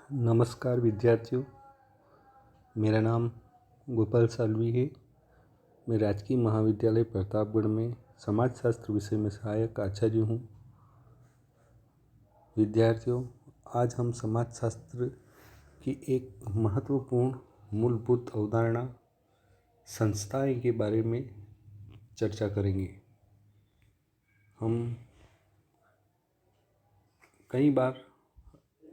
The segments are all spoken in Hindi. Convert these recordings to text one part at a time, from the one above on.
नमस्कार विद्यार्थियों, मेरा नाम गोपाल सालवी है। मैं राजकीय महाविद्यालय प्रतापगढ़ में समाजशास्त्र विषय में सहायक आचार्य हूँ। विद्यार्थियों, आज हम समाजशास्त्र की एक महत्वपूर्ण मूलभूत अवधारणा संस्थाएं के बारे में चर्चा करेंगे। हम कई बार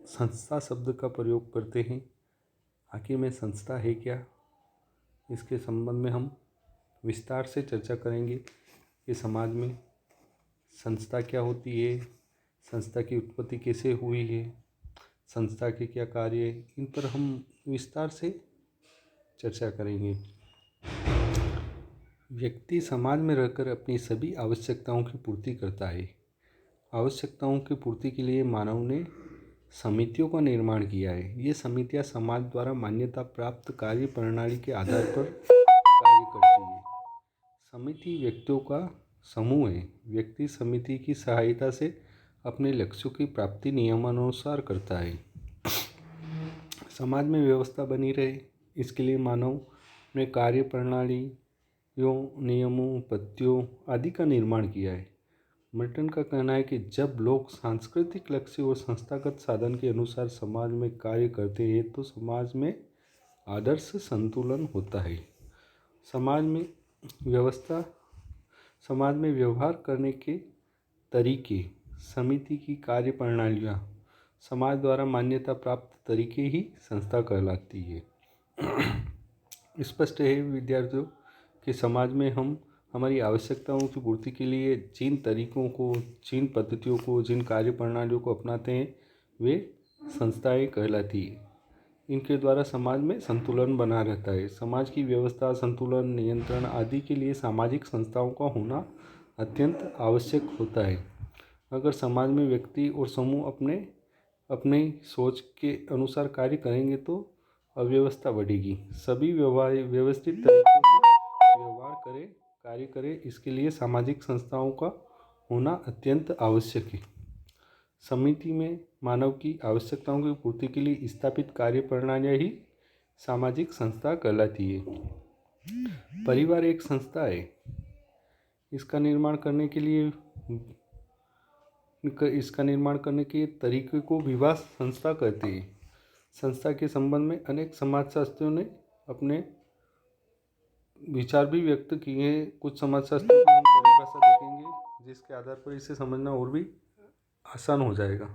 संस्था शब्द का प्रयोग करते हैं। आखिर में संस्था है क्या, इसके संबंध में हम विस्तार से चर्चा करेंगे कि समाज में संस्था क्या होती है, संस्था की उत्पत्ति कैसे हुई है, संस्था के क्या कार्य हैं, इन पर हम विस्तार से चर्चा करेंगे। व्यक्ति समाज में रहकर अपनी सभी आवश्यकताओं की पूर्ति करता है। आवश्यकताओं की पूर्ति के लिए मानव ने समितियों का निर्माण किया है। ये समितियां समाज द्वारा मान्यता प्राप्त कार्य प्रणाली के आधार पर कार्य करती है। समिति व्यक्तियों का समूह है। व्यक्ति समिति की सहायता से अपने लक्ष्यों की प्राप्ति नियमानुसार करता है। समाज में व्यवस्था बनी रहे, इसके लिए मानव ने कार्य प्रणालियों, नियमों, पद्धतियों आदि का निर्माण किया है। मिल्टन का कहना है कि जब लोग सांस्कृतिक लक्ष्य और संस्थागत साधन के अनुसार समाज में कार्य करते हैं तो समाज में आदर्श संतुलन होता है। समाज में व्यवहार करने के तरीके, समिति की कार्य प्रणालियाँ, समाज द्वारा मान्यता प्राप्त तरीके ही संस्था कहलाती है। स्पष्ट है विद्यार्थियों कि समाज में हम हमारी आवश्यकताओं की पूर्ति के लिए जिन तरीकों को, जिन पद्धतियों को, जिन कार्य प्रणालियों को अपनाते हैं वे संस्थाएं कहलाती है। इनके द्वारा समाज में संतुलन बना रहता है। समाज की व्यवस्था, संतुलन, नियंत्रण आदि के लिए सामाजिक संस्थाओं का होना अत्यंत आवश्यक होता है। अगर समाज में व्यक्ति और समूह अपने सोच के अनुसार कार्य करेंगे तो अव्यवस्था बढ़ेगी। सभी व्यवस्थित तरीकों से व्यवहार करें, कार्य करें, इसके लिए सामाजिक संस्थाओं का होना अत्यंत आवश्यक है। समिति में मानव की आवश्यकताओं की पूर्ति के लिए स्थापित कार्य प्रणालियाँ ही सामाजिक संस्था कहलाती है। परिवार एक संस्था है। इसका निर्माण करने के तरीके को विवाह संस्था कहते हैं। संस्था के संबंध में अनेक समाजशास्त्रियों ने अपने विचार भी व्यक्त किए हैं। कुछ समाजशास्त्रियों की हम परिभाषा देखेंगे जिसके आधार पर इसे समझना और भी आसान हो जाएगा।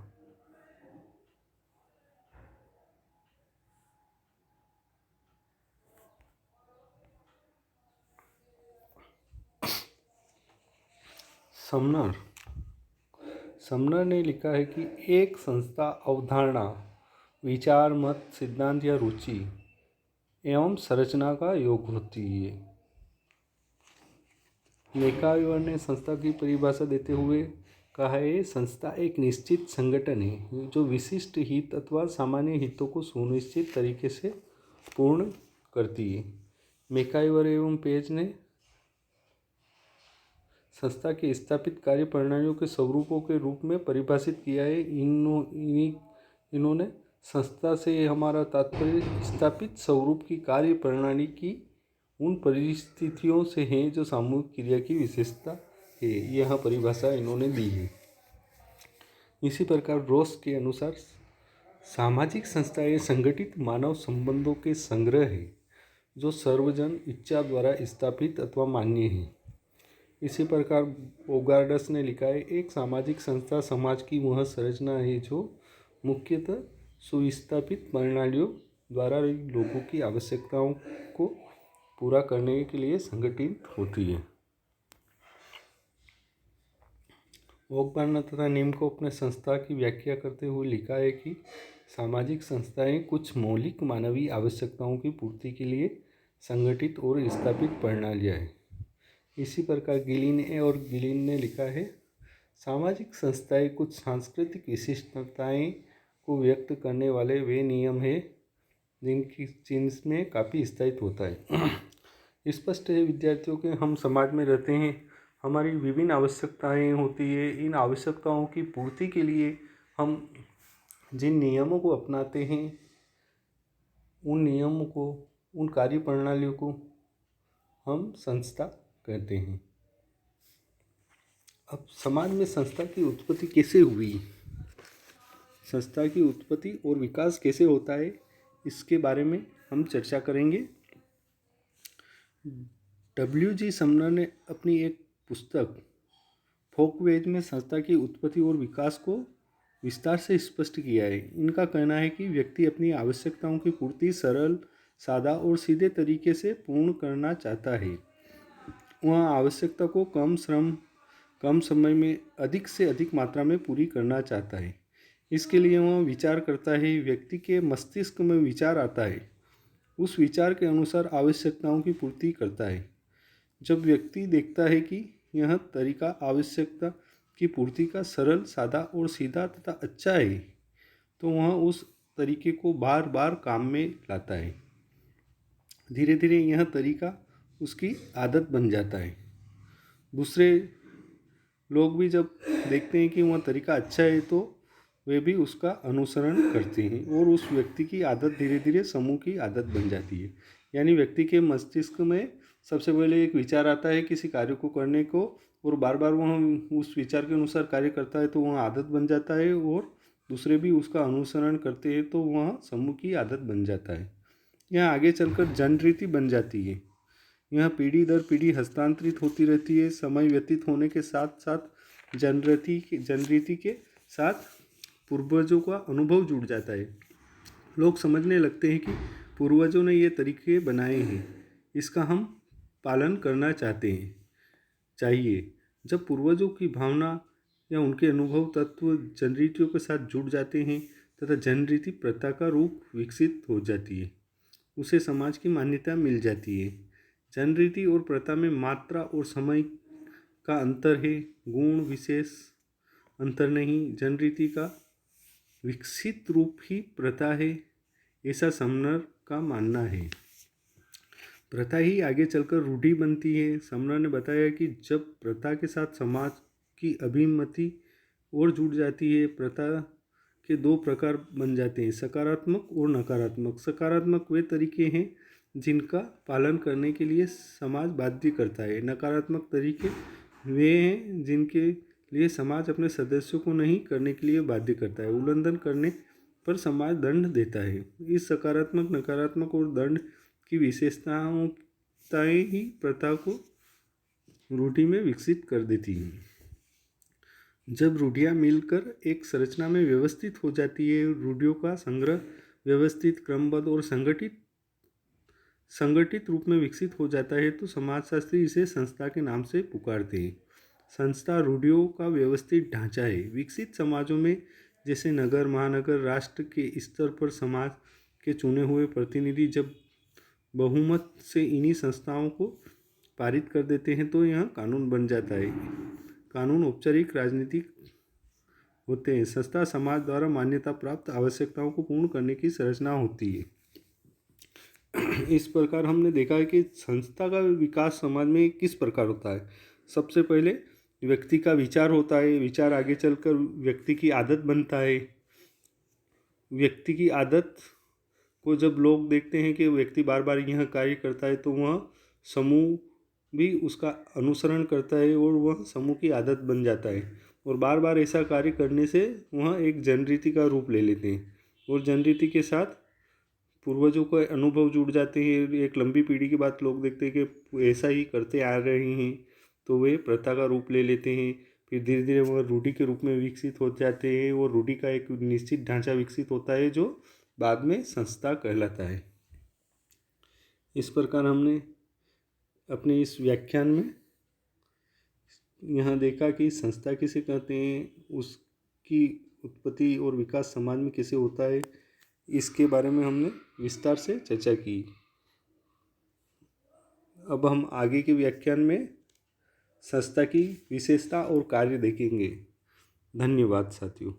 समनर ने लिखा है कि एक संस्था अवधारणा, विचार, मत, सिद्धांत या रुचि एवं संरचना का योग होती है। मैकाइवर ने संस्था की परिभाषा देते हुए कहा है, संस्था एक निश्चित संगठन है जो विशिष्ट हित अथवा सामान्य हितों को सुनिश्चित तरीके से पूर्ण करती है। मैकाइवर एवं पेज ने संस्था के स्थापित कार्य प्रणालियों के स्वरूपों के रूप में परिभाषित किया है। इन्होंने संस्था से हमारा तात्पर्य स्थापित स्वरूप की कार्य प्रणाली की उन परिस्थितियों से है जो सामूहिक क्रिया की विशेषता है। यह परिभाषा इन्होंने दी है। इसी प्रकार रोस के अनुसार सामाजिक संस्थाएं संगठित मानव संबंधों के संग्रह है जो सर्वजन इच्छा द्वारा स्थापित अथवा मान्य है। इसी प्रकार बोगार्डस ने लिखा है, एक सामाजिक संस्था समाज की वह संरचना है जो मुख्यतः सुस्थापित प्रणालियों द्वारा लोगों की आवश्यकताओं को पूरा करने के लिए संगठित होती है। वॉकबार्न तथा नीम को अपने संस्था की व्याख्या करते हुए लिखा है कि सामाजिक संस्थाएं कुछ मौलिक मानवीय आवश्यकताओं की पूर्ति के लिए संगठित और स्थापित प्रणालियाँ हैं। इसी प्रकार गिलिन ने लिखा है, सामाजिक संस्थाएं कुछ सांस्कृतिक विशिष्टताएं को व्यक्त करने वाले वे नियम हैं जिनमें काफ़ी स्थायित्व होता है। स्पष्ट है विद्यार्थियों के हम समाज में रहते हैं, हमारी विभिन्न आवश्यकताएं होती है। इन आवश्यकताओं की पूर्ति के लिए हम जिन नियमों को अपनाते हैं, उन नियमों को, उन कार्य प्रणालियों को हम संस्था कहते हैं। अब समाज में संस्था की उत्पत्ति कैसे हुई, संस्था की उत्पत्ति और विकास कैसे होता है, इसके बारे में हम चर्चा करेंगे। डब्ल्यू.जी. समनर ने अपनी एक पुस्तक फोकवेज में संस्था की उत्पत्ति और विकास को विस्तार से स्पष्ट किया है। इनका कहना है कि व्यक्ति अपनी आवश्यकताओं की पूर्ति सरल, सादा और सीधे तरीके से पूर्ण करना चाहता है। वह आवश्यकता को कम श्रम, कम समय में अधिक से अधिक मात्रा में पूरी करना चाहता है। इसके लिए वह विचार करता है, व्यक्ति के मस्तिष्क में विचार आता है, उस विचार के अनुसार आवश्यकताओं की पूर्ति करता है। जब व्यक्ति देखता है कि यह तरीका आवश्यकता की पूर्ति का सरल, सादा और सीधा तथा अच्छा है, तो वह उस तरीके को बार बार काम में लाता है। धीरे धीरे यह तरीका उसकी आदत बन जाता है। दूसरे लोग भी जब देखते हैं कि वह तरीका अच्छा है, तो वे भी उसका अनुसरण करते हैं और उस व्यक्ति की आदत धीरे धीरे समूह की आदत बन जाती है। यानी व्यक्ति के मस्तिष्क में सबसे पहले एक विचार आता है किसी कार्य को करने को, और बार बार वह उस विचार के अनुसार कार्य करता है, तो वह आदत बन जाता है और दूसरे भी उसका अनुसरण करते हैं, तो वह समूह की आदत बन जाता है। यह आगे चलकर जनरीति बन जाती है। यह पीढ़ी दर पीढ़ी हस्तांतरित होती रहती है। समय व्यतीत होने के साथ साथ जनरीति के साथ पूर्वजों का अनुभव जुड़ जाता है। लोग समझने लगते हैं कि पूर्वजों ने ये तरीके बनाए हैं, इसका हम पालन करना चाहिए। जब पूर्वजों की भावना या उनके अनुभव तत्व जनरीतियों के साथ जुड़ जाते हैं तथा जनरीति प्रथा का रूप विकसित हो जाती है, उसे समाज की मान्यता मिल जाती है। जनरीति और प्रथा में मात्रा और समय का अंतर है, गुण विशेष अंतर नहीं। जनरीति का विकसित रूप ही प्रथा है, ऐसा समनर का मानना है। प्रथा ही आगे चलकर रूढ़ि बनती है। समनर ने बताया कि जब प्रथा के साथ समाज की अभिमति और जुड़ जाती है, प्रथा के दो प्रकार बन जाते हैं, सकारात्मक और नकारात्मक। सकारात्मक वे तरीके हैं जिनका पालन करने के लिए समाज बाध्य करता है। नकारात्मक तरीके वे हैं जिनके लिए समाज अपने सदस्यों को नहीं करने के लिए बाध्य करता है। उल्लंघन करने पर समाज दंड देता है। इस सकारात्मक, नकारात्मक और दंड की विशेषताएं ही प्रथा को रूढ़ि में विकसित कर देती हैं। जब रूढ़ियाँ मिलकर एक संरचना में व्यवस्थित हो जाती है, रूढ़ियों का संग्रह व्यवस्थित, क्रमबद्ध और संगठित रूप में विकसित हो जाता है, तो समाजशास्त्री इसे संस्था के नाम से पुकारते हैं। संस्था रूढ़ियों का व्यवस्थित ढांचा है। विकसित समाजों में, जैसे नगर, महानगर, राष्ट्र के स्तर पर समाज के चुने हुए प्रतिनिधि जब बहुमत से इन्हीं संस्थाओं को पारित कर देते हैं, तो यह कानून बन जाता है। कानून औपचारिक राजनीतिक होते हैं। संस्था समाज द्वारा मान्यता प्राप्त आवश्यकताओं को पूर्ण करने की संरचना होती है। इस प्रकार हमने देखा है कि संस्था का विकास समाज में किस प्रकार होता है। सबसे पहले व्यक्ति का विचार होता है, विचार आगे चलकर व्यक्ति की आदत बनता है। व्यक्ति की आदत को जब लोग देखते हैं कि व्यक्ति बार बार यह कार्य करता है, तो वह समूह भी उसका अनुसरण करता है और वह समूह की आदत बन जाता है। और बार बार ऐसा कार्य करने से वह एक जनरीति का रूप ले लेते हैं और जनरीति के साथ पूर्वजों का अनुभव जुड़ जाते हैं। एक लंबी पीढ़ी के बाद लोग देखते हैं कि ऐसा ही करते आ रहे हैं, तो वे प्रथा का रूप ले लेते हैं। फिर धीरे धीरे वह रूढ़ि के रूप में विकसित हो जाते हैं और रूढ़ि का एक निश्चित ढांचा विकसित होता है, जो बाद में संस्था कहलाता है। इस प्रकार हमने अपने इस व्याख्यान में यहाँ देखा कि संस्था किसे कहते हैं, उसकी उत्पत्ति और विकास समाज में कैसे होता है, इसके बारे में हमने विस्तार से चर्चा की। अब हम आगे के व्याख्यान में संस्था की विशेषता और कार्य देखेंगे। धन्यवाद साथियों।